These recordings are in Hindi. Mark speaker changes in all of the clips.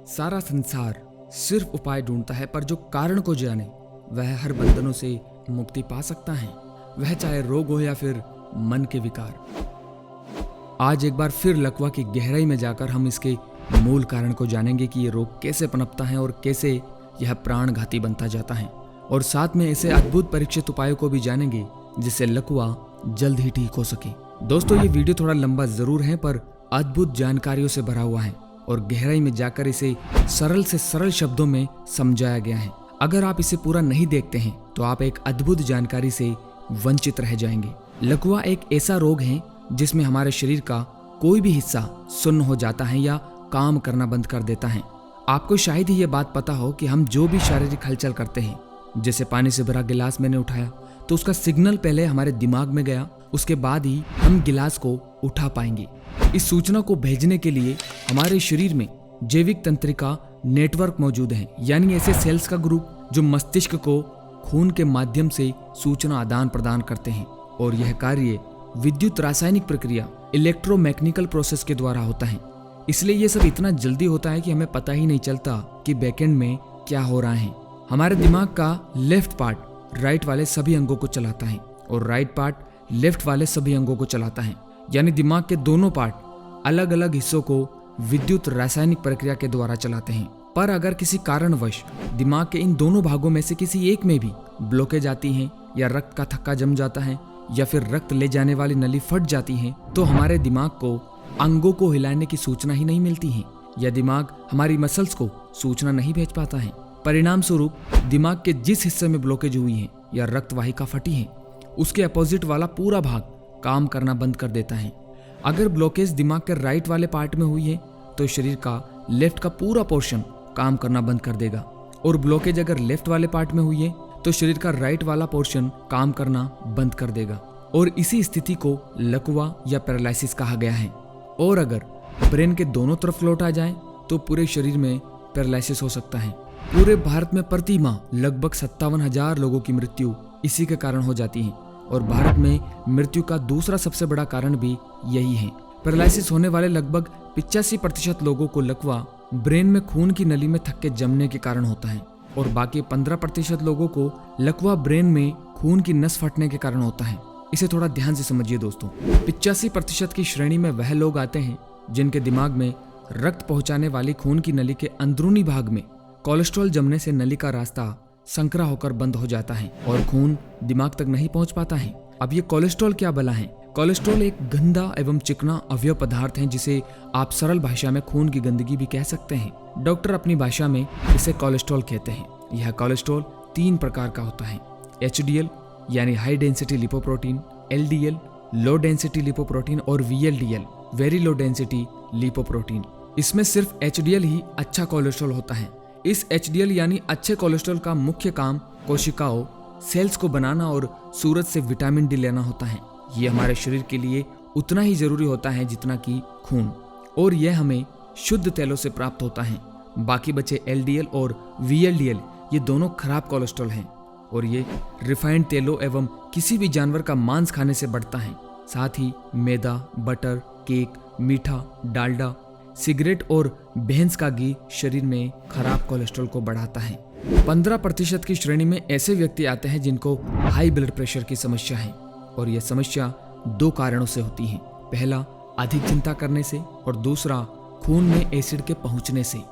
Speaker 1: सारा संसार सिर्फ उपाय ढूंढता है, पर जो कारण को जाने वह हर बंधनों से मुक्ति पा सकता है, वह चाहे रोग हो या फिर मन के विकार। आज एक बार फिर लकवा की गहराई में जाकर हम इसके मूल कारण को जानेंगे कि ये रोग कैसे पनपता है और कैसे यह प्राणघाती बनता जाता है, और साथ में ऐसे अद्भुत परीक्षित उपायों को भी जानेंगे जिससे लकवा जल्द ही ठीक हो सके। दोस्तों, ये वीडियो थोड़ा लंबा जरूर है पर अद्भुत जानकारियों से भरा हुआ है और गहराई में जाकर इसे सरल से सरल शब्दों में समझाया गया है। अगर आप इसे पूरा नहीं देखते हैं तो आप एक अद्भुत जानकारी से वंचित रह जाएंगे। लकवा एक ऐसा रोग है जिसमें हमारे शरीर का कोई भी हिस्सा सुन्न हो जाता है या काम करना बंद कर देता है। आपको शायद ही ये बात पता हो कि हम जो भी शारीरिक हलचल करते हैं, जैसे पानी से भरा गिलास मैंने उठाया तो उसका सिग्नल पहले हमारे दिमाग में गया, उसके बाद ही हम गिलास को उठा पाएंगे। इस सूचना को भेजने के लिए हमारे शरीर में जैविक तंत्रिका नेटवर्क मौजूद है, यानी ऐसे सेल्स का ग्रुप जो मस्तिष्क को खून के माध्यम से सूचना आदान प्रदान करते हैं, और यह कार्य विद्युत रासायनिक प्रक्रिया इलेक्ट्रोमैकेनिकल प्रोसेस के द्वारा होता है। इसलिए ये सब इतना जल्दी होता है कि हमें पता ही नहीं चलता कि बैकएंड में क्या हो रहा है। हमारे दिमाग का लेफ्ट पार्ट राइट वाले सभी अंगों को चलाता है और राइट पार्ट लेफ्ट वाले सभी अंगों को चलाता है, यानी दिमाग के दोनों पार्ट अलग अलग हिस्सों को विद्युत रासायनिक प्रक्रिया के द्वारा चलाते हैं। पर अगर किसी कारणवश दिमाग के इन दोनों भागों में से किसी एक में भी ब्लॉकेज आती है, या रक्त का थक्का जम जाता है, या फिर रक्त ले जाने वाली नली फट जाती है, तो हमारे दिमाग को अंगों को हिलाने की सूचना ही नहीं मिलती है, या दिमाग हमारी मसल्स को सूचना नहीं भेज पाता है। परिणाम स्वरूप दिमाग के जिस हिस्से में ब्लॉकेज हुई है या रक्त वाहिका फटी है, उसके अपोजिट वाला पूरा भाग काम करना बंद कर देता है। अगर ब्लॉकेज दिमाग के राइट वाले पार्ट में हुई है तो शरीर का लेफ्ट का पूरा पोर्शन काम करना बंद कर देगा, और ब्लॉकेज अगर लेफ्ट वाले पार्ट में हुई है तो शरीर का राइट वाला पोर्शन काम करना बंद कर देगा, और इसी स्थिति को लकवा या पैरालिसिस कहा गया है। और अगर ब्रेन के दोनों तरफ लौट आ जाए तो पूरे शरीर में पैरालिसिस हो सकता है। पूरे भारत में प्रति माह लगभग 57,000 लोगों की मृत्यु इसी के कारण हो जाती है, और भारत में मृत्यु का दूसरा सबसे बड़ा कारण भी यही है। पैरालिसिस होने वाले लगभग 85% लोगों को लकवा ब्रेन में खून की नली में थक्के जमने के कारण होता है, और बाकी 15% लोगों को लकवा ब्रेन में खून की नस फटने के कारण होता है। इसे थोड़ा ध्यान से समझिए दोस्तों। 85% की श्रेणी में वह लोग आते हैं जिनके दिमाग में रक्त पहुंचाने वाली खून की नली के अंदरूनी भाग में कोलेस्ट्रॉल जमने से नली का रास्ता संकरा होकर बंद हो जाता है और खून दिमाग तक नहीं पहुंच पाता है। अब ये कोलेस्ट्रॉल क्या भला है? कोलेस्ट्रॉल एक गंदा एवं चिकना अवयव पदार्थ है जिसे आप सरल भाषा में खून की गंदगी भी कह सकते हैं। डॉक्टर अपनी भाषा में इसे कोलेस्ट्रॉल कहते हैं। यह कोलेस्ट्रॉल 3 प्रकार का होता है। HDL यानी high density lipoprotein, LDL low density lipoprotein, और VLDL very low density lipoprotein. इसमें सिर्फ HDL ही अच्छा कोलेस्ट्रॉल होता है। इस HDL यानी अच्छे कोलेस्ट्रॉल का मुख्य काम कोशिकाओं सेल्स को बनाना और सूरज से विटामिन D लेना होता है। ये हमारे शरीर के लिए उतना ही जरूरी होता है जितना कि खून, और यह हमें शुद्ध तेलों से प्राप्त होता है। बाकी बचे LDL और VLDL ये दोनों खराब कोलेस्ट्रॉल हैं, और ये रिफाइंड तेलों एवं किसी भी जानवर का मांस खाने से बढ़ता है। साथ ही मैदा, बटर, केक, मीठा, डालडा, सिगरेट और भैंस का घी शरीर में खराब कोलेस्ट्रॉल को बढ़ाता है। 15% की श्रेणी में ऐसे व्यक्ति आते हैं जिनको हाई ब्लड प्रेशर की समस्या है, और यह समस्या 2 कारणों से होती है। पहला, अधिक चिंता करने से, और दूसरा, खून में एसिड के पहुंचने से।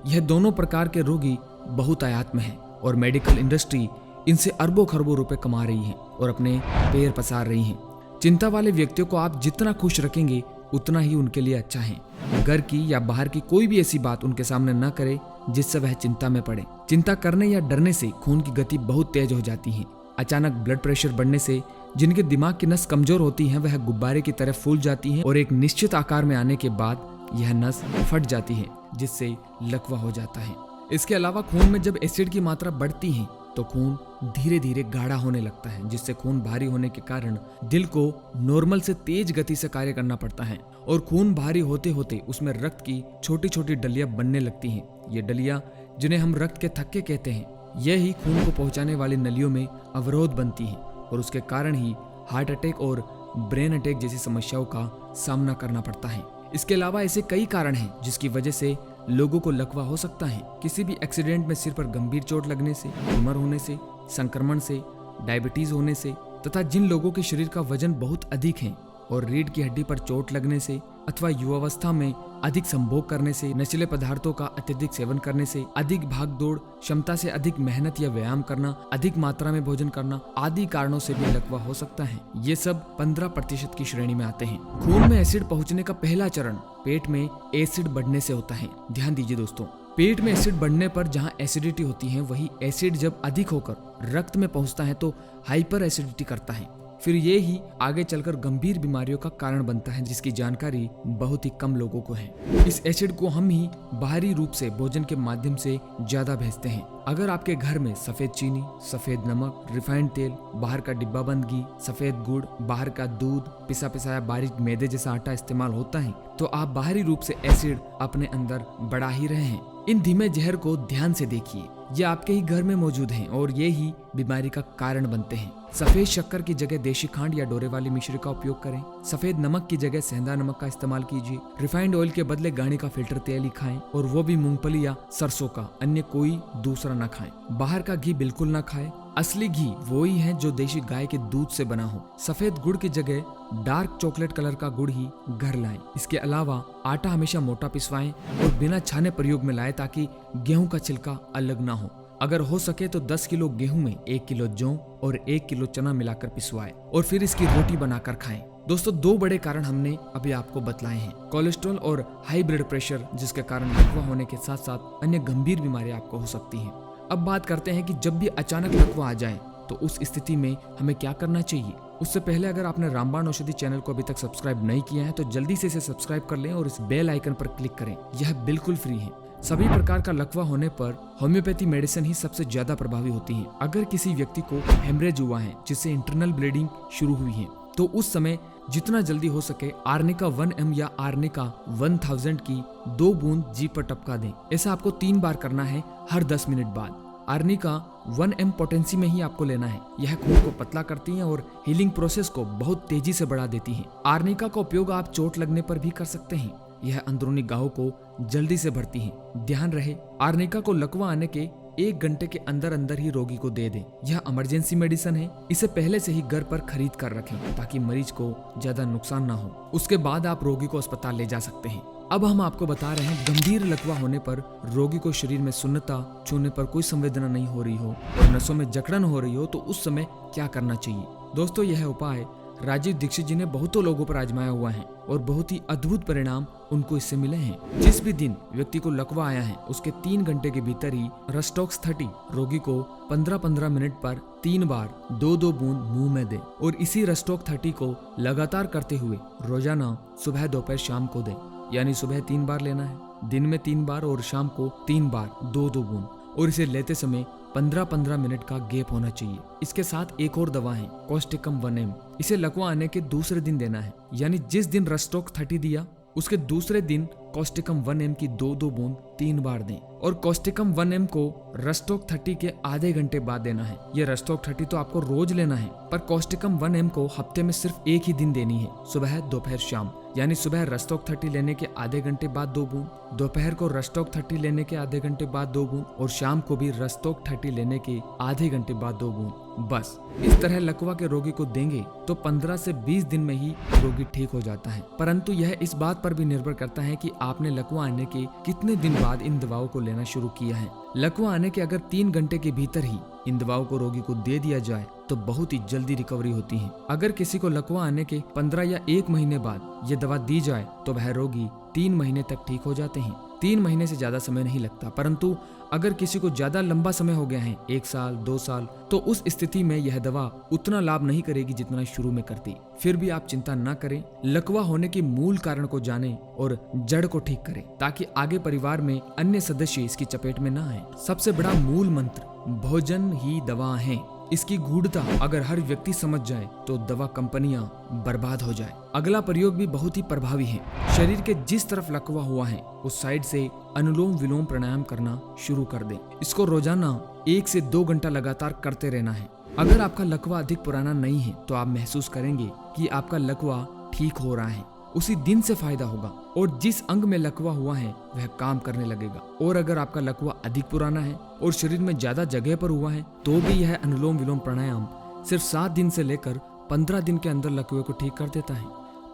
Speaker 1: यह दोनों प्रकार के रोगी बहुतायत में है, और मेडिकल इंडस्ट्री इनसे अरबों खरबों रुपए कमा रही है और अपने पैर पसार रही है। चिंता वाले व्यक्तियों को आप जितना खुश रखेंगे उतना ही उनके लिए अच्छा है। घर की या बाहर की कोई भी ऐसी बात उनके सामने न करें जिससे वह चिंता में पड़े। चिंता करने या डरने से खून की गति बहुत तेज हो जाती है। अचानक ब्लड प्रेशर बढ़ने से जिनके दिमाग की नस कमजोर होती है वह गुब्बारे की तरह फूल जाती है, और एक निश्चित आकार में आने के बाद यह नस फट जाती है जिससे लकवा हो जाता है। इसके अलावा खून में जब एसिड की मात्रा बढ़ती है तो खून धीरे धीरे गाढ़ा होने लगता है, जिससे खून भारी होने के कारण दिल को नॉर्मल से तेज गति से कार्य करना पड़ता है, और खून भारी होते होते उसमें रक्त की छोटी छोटी डलियां बनने लगती हैं। ये डलियां, जिन्हें हम रक्त के थक्के कहते हैं, यही खून को पहुंचाने वाली नलियों में अवरोध बनती हैं, और उसके कारण ही हार्ट अटैक और ब्रेन अटैक जैसी समस्याओं का सामना करना पड़ता है। इसके अलावा ऐसे कई कारण हैं जिसकी वजह से लोगों को लकवा हो सकता है। किसी भी एक्सीडेंट में सिर पर गंभीर चोट लगने से, ट्यूमर होने से, संक्रमण से, डायबिटीज होने से, तथा जिन लोगों के शरीर का वजन बहुत अधिक है और रीढ़ की हड्डी पर चोट लगने से, अथवा युवावस्था में अधिक संभोग करने से, नशीले पदार्थों का अत्यधिक सेवन करने से, अधिक भाग दौड़, क्षमता से अधिक मेहनत या व्यायाम करना, अधिक मात्रा में भोजन करना आदि कारणों से भी लकवा हो सकता है। ये सब 15% की श्रेणी में आते हैं। खून में एसिड पहुंचने का पहला चरण पेट में एसिड बढ़ने से होता है। ध्यान दीजिए दोस्तों, पेट में एसिड बढ़ने पर जहां एसिडिटी होती है, वही एसिड जब अधिक होकर रक्त में पहुंचता है तो हाइपर एसिडिटी करता है। फिर ये ही आगे चलकर गंभीर बीमारियों का कारण बनता है, जिसकी जानकारी बहुत ही कम लोगों को है। इस एसिड को हम ही बाहरी रूप से भोजन के माध्यम से ज्यादा भेजते हैं। अगर आपके घर में सफेद चीनी, सफेद नमक, रिफाइंड तेल, बाहर का डिब्बा बंद घी, सफेद गुड़, बाहर का दूध, पिसा पिसाया बारीक मैदे जैसा आटा इस्तेमाल होता है, तो आप बाहरी रूप से एसिड अपने अंदर बढ़ा ही रहे हैं। इन धीमे जहर को ध्यान से देखिए, ये आपके ही घर में मौजूद हैं और ये ही बीमारी का कारण बनते हैं। सफेद शक्कर की जगह देशी खांड या डोरे वाली मिश्री का उपयोग करें। सफेद नमक की जगह सेंधा नमक का इस्तेमाल कीजिए। रिफाइंड ऑयल के बदले गाड़ी का फिल्टर तेल ही खाएं, और वो भी मूंगफली या सरसों का, अन्य कोई दूसरा न खाएं। बाहर का घी बिल्कुल न खाएं। असली घी वो ही है जो देशी गाय के दूध से बना हो। सफेद गुड़ की जगह डार्क चॉकलेट कलर का गुड़ ही घर लाएं। इसके अलावा आटा हमेशा मोटा पिसवाएं और बिना छाने प्रयोग में लाएं, ताकि गेहूं का छिलका अलग ना हो। अगर हो सके तो 10 किलो गेहूं में 1 किलो जौ और 1 किलो चना मिलाकर पिसवाएं और फिर इसकी रोटी बनाकर खाएं। दोस्तों, 2 बड़े कारण हमने अभी आपको बतलाए हैं, कोलेस्ट्रॉल और हाई ब्लड प्रेशर, जिसके कारण लकवा होने के साथ साथ अन्य गंभीर बीमारियां आपको हो सकती हैं। अब बात करते हैं कि जब भी अचानक लकवा आ जाए तो उस स्थिति में हमें क्या करना चाहिए। उससे पहले अगर आपने रामबाण औषधि चैनल को अभी तक सब्सक्राइब नहीं किया है तो जल्दी से इसे सब्सक्राइब कर लें और इस बेल आइकन पर क्लिक करें। यह बिल्कुल फ्री है। सभी प्रकार का लकवा होने पर होम्योपैथी मेडिसिन ही सबसे ज्यादा प्रभावी होती है। अगर किसी व्यक्ति को हेमरेज हुआ है, जिससे इंटरनल ब्लीडिंग शुरू हुई है, तो उस समय जितना जल्दी हो सके आर्निका 1M या आर्निका 1000 की 2 बूंद जीभ पर टपका दें। ऐसा आपको 3 बार करना है हर 10 मिनट बाद। आर्निका 1M पोटेंसी में ही आपको लेना है। यह खून को पतला करती है और हीलिंग प्रोसेस को बहुत तेजी से बढ़ा देती है। आर्निका का उपयोग आप चोट लगने पर भी कर सकते हैं। यह अंदरूनी घाव को जल्दी से भरती है। ध्यान रहे, आर्निका को लकवा आने के 1 घंटे के अंदर अंदर ही रोगी को दे दें। यह इमरजेंसी मेडिसिन है। इसे पहले से ही घर पर खरीद कर रखें ताकि मरीज को ज्यादा नुकसान ना हो। उसके बाद आप रोगी को अस्पताल ले जा सकते हैं। अब हम आपको बता रहे हैं, गंभीर लकवा होने पर रोगी को शरीर में सुन्नता, छूने पर कोई संवेदना नहीं हो रही हो और नसों में जकड़न हो रही हो, तो उस समय क्या करना चाहिए। दोस्तों, यह उपाय राजीव दीक्षित जी ने बहुतों लोगों पर आजमाया हुआ है और बहुत ही अद्भुत परिणाम उनको इससे मिले हैं। जिस भी दिन व्यक्ति को लकवा आया है, उसके 3 घंटे के भीतर ही रस्टॉक्स 30 रोगी को 15-15 मिनट पर 3 बार 2-2 बूंद मुंह में दे और इसी रस्टॉक 30 को लगातार करते हुए रोजाना सुबह, दोपहर, शाम को दे। यानी सुबह 3 बार लेना है, दिन में 3 बार और शाम को 3 बार 2-2 बूंद, और इसे लेते समय 15-15 मिनट का गैप होना चाहिए। इसके साथ एक और दवा है, कॉस्टिकम 1M। इसे लकवा आने के दूसरे दिन देना है। यानी जिस दिन रस्टॉक 30 दिया, उसके दूसरे दिन कॉस्टिकम 1M की 2-2 बूंद 3 बार दें। और कॉस्टिकम 1M को रस्टॉक 30 के आधे घंटे बाद देना है। ये रस्टॉक 30 तो आपको रोज लेना है, पर कॉस्टिकम 1M को हफ्ते में सिर्फ 1 ही दिन देनी है, सुबह, दोपहर, शाम। यानी सुबह रस्टॉक 30 लेने के आधे घंटे बाद 2 बूंद, दोपहर को रस्टॉक 30 लेने के आधे घंटे बाद 2 बूंद और शाम को भी रस्टॉक 30 लेने के आधे घंटे बाद 2 बूंद। बस इस तरह लकवा के रोगी को देंगे तो 15 से 20 दिन में ही रोगी ठीक हो जाता है। परंतु यह इस बात पर भी निर्भर करता है कि आपने लकवा आने के कितने दिन बाद इन दवाओं को लेना शुरू किया है। लकवा आने के अगर 3 घंटे के भीतर ही इन दवाओं को रोगी को दे दिया जाए तो बहुत ही जल्दी रिकवरी होती है। अगर किसी को लकवा आने के 15 या 1 महीने बाद ये दवा दी जाए तो वह रोगी 3 महीने तक ठीक हो जाते हैं। 3 महीने से ज्यादा समय नहीं लगता। परंतु अगर किसी को ज्यादा लंबा समय हो गया है, 1 साल, 2 साल, तो उस स्थिति में यह दवा उतना लाभ नहीं करेगी जितना शुरू में करती। फिर भी आप चिंता न करें, लकवा होने के मूल कारण को जानें और जड़ को ठीक करें, ताकि आगे परिवार में अन्य सदस्य इसकी चपेट में न आए। सबसे बड़ा मूल मंत्र, भोजन ही दवा है। इसकी गूढ़ता अगर हर व्यक्ति समझ जाए तो दवा कंपनियां बर्बाद हो जाए। अगला प्रयोग भी बहुत ही प्रभावी है। शरीर के जिस तरफ लकवा हुआ है उस साइड से अनुलोम विलोम प्राणायाम करना शुरू कर दें। इसको रोजाना 1 से 2 घंटा लगातार करते रहना है। अगर आपका लकवा अधिक पुराना नहीं है तो आप महसूस करेंगे कि आपका लकवा ठीक हो रहा है उसी दिन से फायदा होगा और जिस अंग में लकवा हुआ है वह काम करने लगेगा। और अगर आपका लकवा अधिक पुराना है और शरीर में ज्यादा जगह पर हुआ है तो भी यह अनुलोम विलोम प्राणायाम सिर्फ 7 दिन से लेकर 15 दिन के अंदर लकवे को ठीक कर देता है।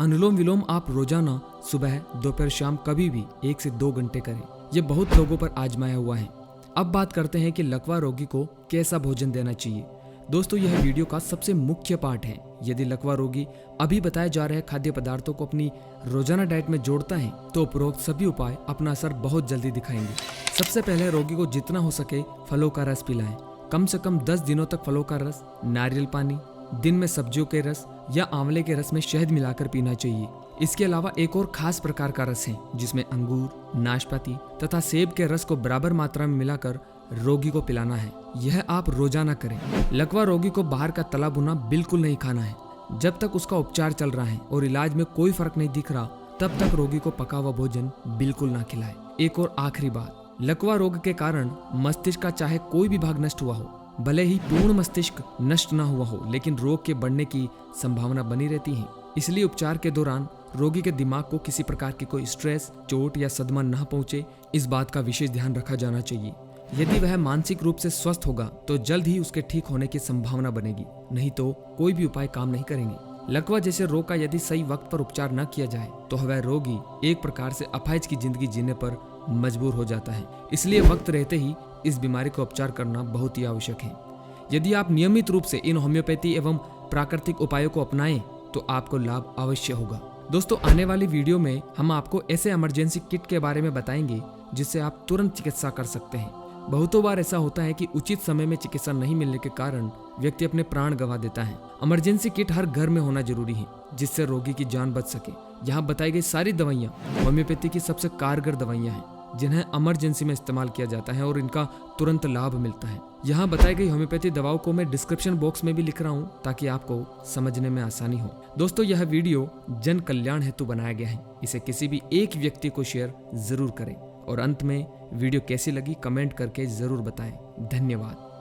Speaker 1: अनुलोम विलोम आप रोजाना सुबह दोपहर शाम कभी भी 1 से 2 घंटे करें। यह बहुत लोगों पर आजमाया हुआ है। अब बात करते हैं कि लकवा रोगी को कैसा भोजन देना चाहिए। दोस्तों यह वीडियो का सबसे मुख्य पार्ट है। यदि लकवा रोगी अभी बताए जा रहे खाद्य पदार्थों को अपनी रोजाना डाइट में जोड़ता है तो उपरोक्त सभी उपाय अपना असर बहुत जल्दी दिखाएंगे। सबसे पहले रोगी को जितना हो सके फलों का रस पिलाएं। कम से कम 10 दिनों तक फलों का रस, नारियल पानी, दिन में सब्जियों के रस या आंवले के रस में शहद मिलाकर पीना चाहिए। इसके अलावा एक और खास प्रकार का रस है जिसमें अंगूर, नाशपाती तथा सेब के रस को बराबर मात्रा में मिलाकर रोगी को पिलाना है। यह आप रोजाना करें। लकवा रोगी को बाहर का तला भुना बिल्कुल नहीं खाना है। जब तक उसका उपचार चल रहा है और इलाज में कोई फर्क नहीं दिख रहा तब तक रोगी को पका हुआ भोजन बिल्कुल ना खिलाए। एक और आखिरी बात, लकवा रोग के कारण मस्तिष्क का चाहे कोई भी भाग नष्ट हुआ हो, भले ही पूर्ण मस्तिष्क नष्ट ना हुआ हो, लेकिन रोग के बढ़ने की संभावना बनी रहती है। इसलिए उपचार के दौरान रोगी के दिमाग को किसी प्रकार की कोई स्ट्रेस, चोट या सदमा न पहुंचे, इस बात का विशेष ध्यान रखा जाना चाहिए। यदि वह मानसिक रूप से स्वस्थ होगा तो जल्द ही उसके ठीक होने की संभावना बनेगी, नहीं तो कोई भी उपाय काम नहीं करेंगे। लकवा जैसे रोग का यदि सही वक्त पर उपचार न किया जाए तो वह रोगी एक प्रकार से अपाहिज की जिंदगी जीने पर मजबूर हो जाता है। इसलिए वक्त रहते ही इस बीमारी का उपचार करना बहुत ही आवश्यक है। यदि आप नियमित रूप से इन होम्योपैथी एवं प्राकृतिक उपायों को अपनाएं तो आपको लाभ अवश्य होगा। दोस्तों आने वाली वीडियो में हम आपको ऐसे इमरजेंसी किट के बारे में बताएंगे जिससे आप तुरंत चिकित्सा कर सकते हैं। बहुतों बार ऐसा होता है कि उचित समय में चिकित्सा नहीं मिलने के कारण व्यक्ति अपने प्राण गंवा देता है। इमरजेंसी किट हर घर में होना जरूरी है जिससे रोगी की जान बच सके। यहाँ बताई गई सारी दवाइयाँ होम्योपैथी की सबसे कारगर दवाइयाँ हैं जिन्हें इमरजेंसी में इस्तेमाल किया जाता है और इनका तुरंत लाभ मिलता है। यहाँ बताई गई होम्योपैथी दवाओं को मैं डिस्क्रिप्शन बॉक्स में भी लिख रहा हूँ ताकि आपको समझने में आसानी हो। दोस्तों यह वीडियो जन कल्याण हेतु बनाया गया है। इसे किसी भी एक व्यक्ति को शेयर जरूर करें और अंत में वीडियो कैसी लगी कमेंट करके जरूर बताएं। धन्यवाद।